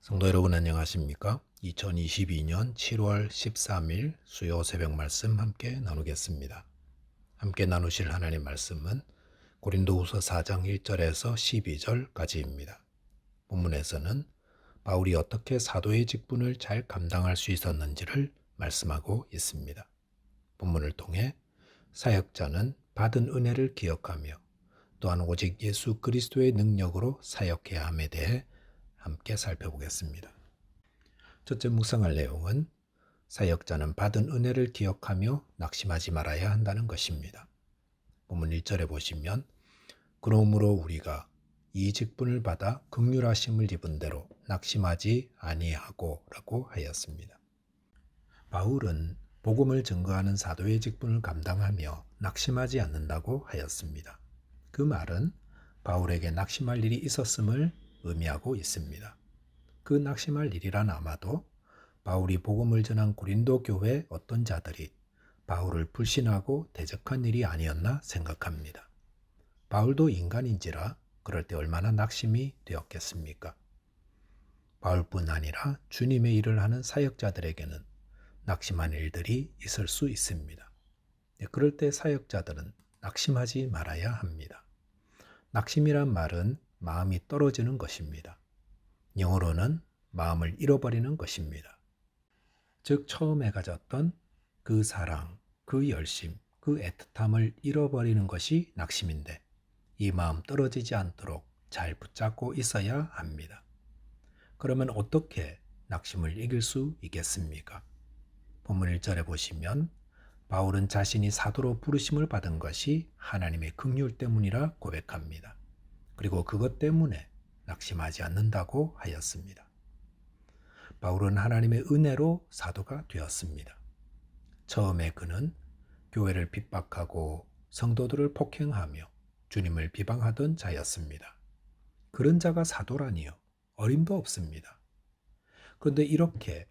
성도 여러분 안녕하십니까? 2022년 7월 13일 수요 새벽 말씀 함께 나누겠습니다. 함께 나누실 하나님 말씀은 고린도후서 4장 1절에서 12절까지입니다. 본문에서는 바울이 어떻게 사도의 직분을 잘 감당할 수 있었는지를 말씀하고 있습니다. 본문을 통해 사역자는 받은 은혜를 기억하며 또한 오직 예수 그리스도의 능력으로 사역해야 함에 대해 함께 살펴보겠습니다. 첫째 묵상할 내용은 사역자는 받은 은혜를 기억하며 낙심하지 말아야 한다는 것입니다. 본문 1절에 보시면 그러므로 우리가 이 직분을 받아 긍휼하심을 입은 대로 낙심하지 아니하고 라고 하였습니다. 바울은 복음을 증거하는 사도의 직분을 감당하며 낙심하지 않는다고 하였습니다. 그 말은 바울에게 낙심할 일이 있었음을 의미하고 있습니다. 그 낙심할 일이란 아마도 바울이 복음을 전한 고린도 교회 어떤 자들이 바울을 불신하고 대적한 일이 아니었나 생각합니다. 바울도 인간인지라 그럴 때 얼마나 낙심이 되었겠습니까? 바울뿐 아니라 주님의 일을 하는 사역자들에게는 낙심한 일들이 있을 수 있습니다. 그럴 때 사역자들은 낙심하지 말아야 합니다. 낙심이란 말은 마음이 떨어지는 것입니다. 영어로는 마음을 잃어버리는 것입니다. 즉 처음에 가졌던 그 사랑, 그 열심, 그 애틋함을 잃어버리는 것이 낙심인데 이 마음 떨어지지 않도록 잘 붙잡고 있어야 합니다. 그러면 어떻게 낙심을 이길 수 있겠습니까? 본문 1절에 보시면 바울은 자신이 사도로 부르심을 받은 것이 하나님의 긍휼 때문이라 고백합니다. 그리고 그것 때문에 낙심하지 않는다고 하였습니다. 바울은 하나님의 은혜로 사도가 되었습니다. 처음에 그는 교회를 핍박하고 성도들을 폭행하며 주님을 비방하던 자였습니다. 그런 자가 사도라니요. 어림도 없습니다. 그런데 이렇게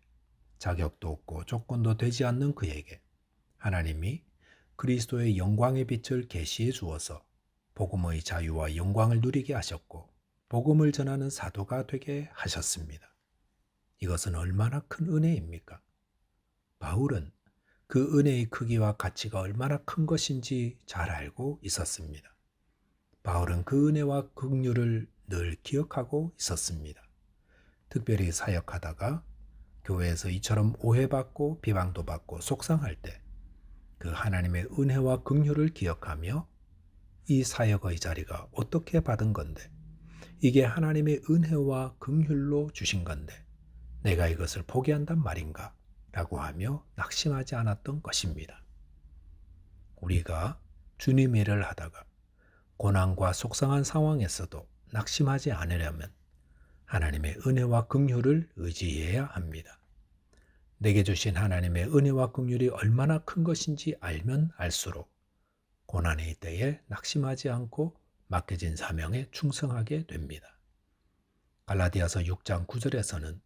자격도 없고 조건도 되지 않는 그에게 하나님이 그리스도의 영광의 빛을 계시해 주어서 복음의 자유와 영광을 누리게 하셨고 복음을 전하는 사도가 되게 하셨습니다. 이것은 얼마나 큰 은혜입니까? 바울은 그 은혜의 크기와 가치가 얼마나 큰 것인지 잘 알고 있었습니다. 바울은 그 은혜와 긍휼을 늘 기억하고 있었습니다. 특별히 사역하다가 교회에서 이처럼 오해받고 비방도 받고 속상할 때 그 하나님의 은혜와 긍휼을 기억하며 이 사역의 자리가 어떻게 받은 건데 이게 하나님의 은혜와 긍휼로 주신 건데 내가 이것을 포기한단 말인가? 라고 하며 낙심하지 않았던 것입니다. 우리가 주님의 일을 하다가 고난과 속상한 상황에서도 낙심하지 않으려면 하나님의 은혜와 긍휼을 의지해야 합니다. 내게 주신 하나님의 은혜와 긍휼이 얼마나 큰 것인지 알면 알수록 고난의 때에 낙심하지 않고 맡겨진 사명에 충성하게 됩니다. 갈라디아서 6장 9절에서는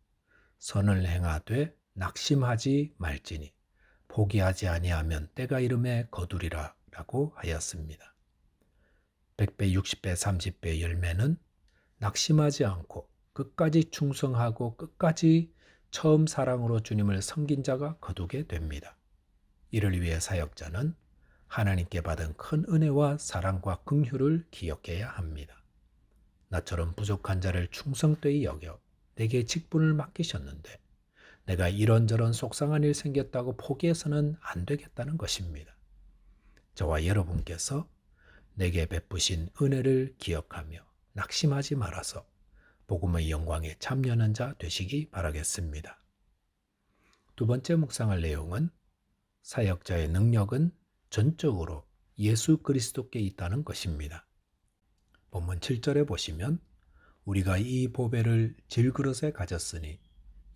선을 행하되 낙심하지 말지니 포기하지 아니하면 때가 이름에 거두리라 라고 하였습니다. 100배, 60배, 30배 열매는 낙심하지 않고 끝까지 충성하고 끝까지 처음 사랑으로 주님을 섬긴 자가 거두게 됩니다. 이를 위해 사역자는 하나님께 받은 큰 은혜와 사랑과 긍휼을 기억해야 합니다. 나처럼 부족한 자를 충성되이 여겨 내게 직분을 맡기셨는데 내가 이런저런 속상한 일 생겼다고 포기해서는 안 되겠다는 것입니다. 저와 여러분께서 내게 베푸신 은혜를 기억하며 낙심하지 말아서 복음의 영광에 참여하는 자 되시기 바라겠습니다. 두 번째 묵상할 내용은 사역자의 능력은 전적으로 예수 그리스도께 있다는 것입니다. 본문 7절에 보시면 우리가 이 보배를 질그릇에 가졌으니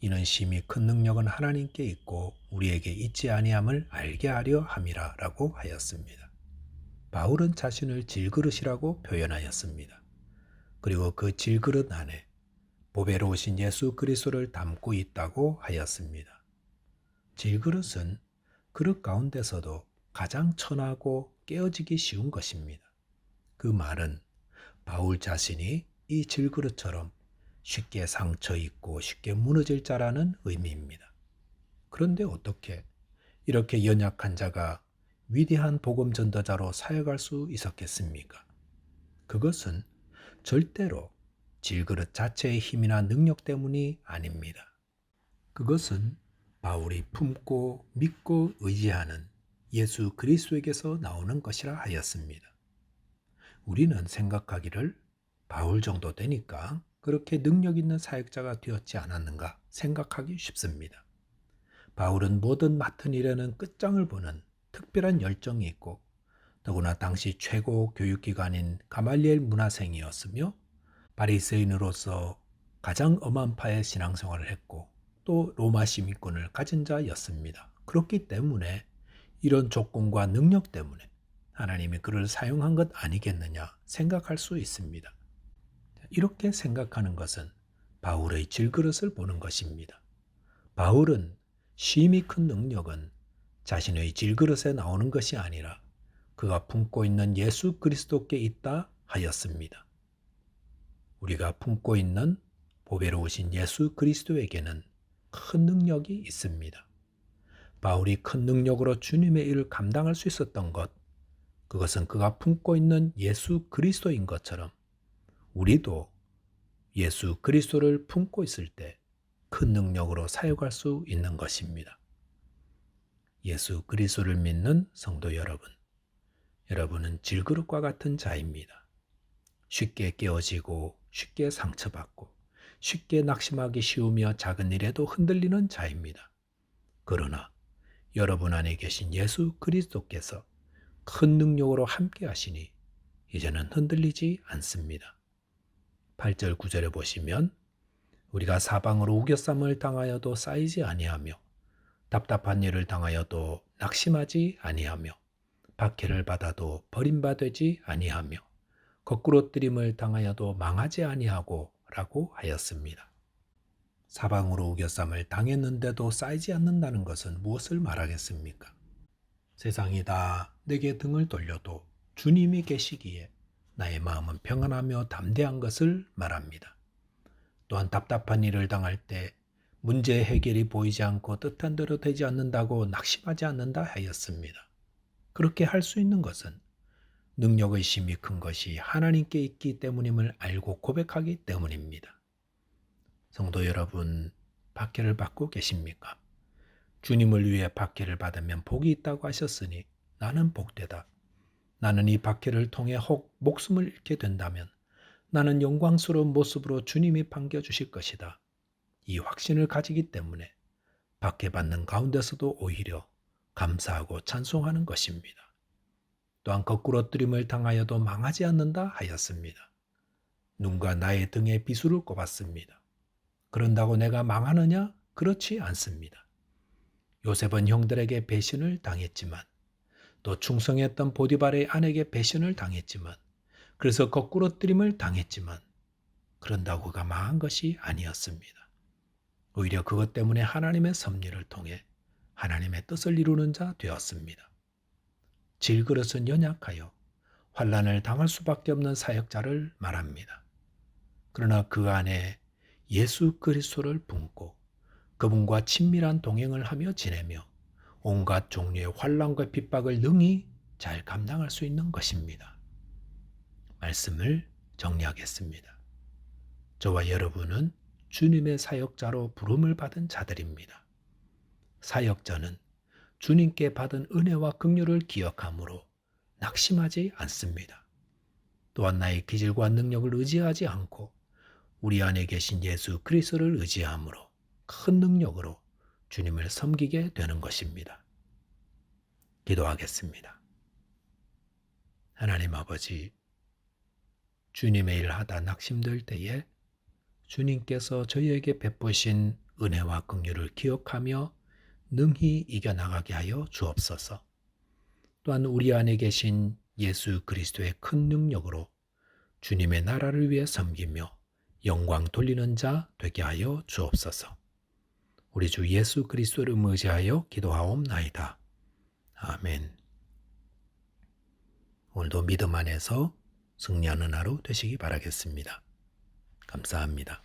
이는 심히 큰 능력은 하나님께 있고 우리에게 있지 아니함을 알게 하려 함이라 라고 하였습니다. 바울은 자신을 질그릇이라고 표현하였습니다. 그리고 그 질그릇 안에 보배로 오신 예수 그리스도를 담고 있다고 하였습니다. 질그릇은 그릇 가운데서도 가장 천하고 깨어지기 쉬운 것입니다. 그 말은 바울 자신이 이 질그릇처럼 쉽게 상처 입고 쉽게 무너질 자라는 의미입니다. 그런데 어떻게 이렇게 연약한 자가 위대한 복음 전도자로 사역할 수 있었겠습니까? 그것은 절대로 질그릇 자체의 힘이나 능력 때문이 아닙니다. 그것은 바울이 품고 믿고 의지하는 예수 그리스도에게서 나오는 것이라 하였습니다. 우리는 생각하기를 바울 정도 되니까 그렇게 능력 있는 사역자가 되었지 않았는가 생각하기 쉽습니다. 바울은 모든 맡은 일에는 끝장을 보는 특별한 열정이 있고 더구나 당시 최고 교육기관인 가말리엘 문화생이었으며 바리새인으로서 가장 엄한 파의 신앙생활을 했고 또 로마 시민권을 가진 자였습니다. 그렇기 때문에 이런 조건과 능력 때문에 하나님이 그를 사용한 것 아니겠느냐 생각할 수 있습니다. 이렇게 생각하는 것은 바울의 질그릇을 보는 것입니다. 바울은 심히 큰 능력은 자신의 질그릇에 나오는 것이 아니라 그가 품고 있는 예수 그리스도께 있다 하였습니다. 우리가 품고 있는 보배로우신 예수 그리스도에게는 큰 능력이 있습니다. 바울이 큰 능력으로 주님의 일을 감당할 수 있었던 것, 그것은 그가 품고 있는 예수 그리스도인 것처럼 우리도 예수 그리스도를 품고 있을 때 큰 능력으로 사역할 수 있는 것입니다. 예수 그리스도를 믿는 성도 여러분, 여러분은 질그릇과 같은 자입니다. 쉽게 깨어지고 쉽게 상처받고 쉽게 낙심하기 쉬우며 작은 일에도 흔들리는 자입니다. 그러나 여러분 안에 계신 예수 그리스도께서 큰 능력으로 함께 하시니 이제는 흔들리지 않습니다. 8절 9절에 보시면 우리가 사방으로 우겨쌈을 당하여도 쌓이지 아니하며 답답한 일을 당하여도 낙심하지 아니하며 박해를 받아도 버림받지 아니하며 거꾸로 뜨림을 당하여도 망하지 아니하고 라고 하였습니다. 사방으로 우겨쌈을 당했는데도 쌓이지 않는다는 것은 무엇을 말하겠습니까? 세상이 다 내게 등을 돌려도 주님이 계시기에 나의 마음은 평안하며 담대한 것을 말합니다. 또한 답답한 일을 당할 때 문제 해결이 보이지 않고 뜻한 대로 되지 않는다고 낙심하지 않는다 하였습니다. 그렇게 할 수 있는 것은 능력의 힘이 큰 것이 하나님께 있기 때문임을 알고 고백하기 때문입니다. 성도 여러분, 박해를 받고 계십니까? 주님을 위해 박해를 받으면 복이 있다고 하셨으니 나는 복되다. 나는 이 박해를 통해 혹 목숨을 잃게 된다면 나는 영광스러운 모습으로 주님이 반겨주실 것이다. 이 확신을 가지기 때문에 박해받는 가운데서도 오히려 감사하고 찬송하는 것입니다. 또한 거꾸로 뜨림을 당하여도 망하지 않는다 하였습니다. 누군가 나의 등에 비수를 꼽았습니다. 그런다고 내가 망하느냐? 그렇지 않습니다. 요셉은 형들에게 배신을 당했지만 또 충성했던 보디발의 아내에게 배신을 당했지만 그래서 거꾸로 뜨림을 당했지만 그런다고 그가 망한 것이 아니었습니다. 오히려 그것 때문에 하나님의 섭리를 통해 하나님의 뜻을 이루는 자 되었습니다. 질그릇은 연약하여 환난을 당할 수밖에 없는 사역자를 말합니다. 그러나 그 안에 예수 그리스도를 품고 그분과 친밀한 동행을 하며 지내며 온갖 종류의 환난과 핍박을 능히 잘 감당할 수 있는 것입니다. 말씀을 정리하겠습니다. 저와 여러분은 주님의 사역자로 부름을 받은 자들입니다. 사역자는 주님께 받은 은혜와 긍휼을 기억함으로 낙심하지 않습니다. 또한 나의 기질과 능력을 의지하지 않고 우리 안에 계신 예수 그리스도를 의지함으로 큰 능력으로 주님을 섬기게 되는 것입니다. 기도하겠습니다. 하나님 아버지, 주님의 일을 하다 낙심될 때에 주님께서 저희에게 베푸신 은혜와 긍휼을 기억하며 능히 이겨나가게 하여 주옵소서. 또한 우리 안에 계신 예수 그리스도의 큰 능력으로 주님의 나라를 위해 섬기며 영광 돌리는 자 되게 하여 주옵소서. 우리 주 예수 그리스도를 의지하여 기도하옵나이다. 아멘. 오늘도 믿음 안에서 승리하는 하루 되시기 바라겠습니다. 감사합니다.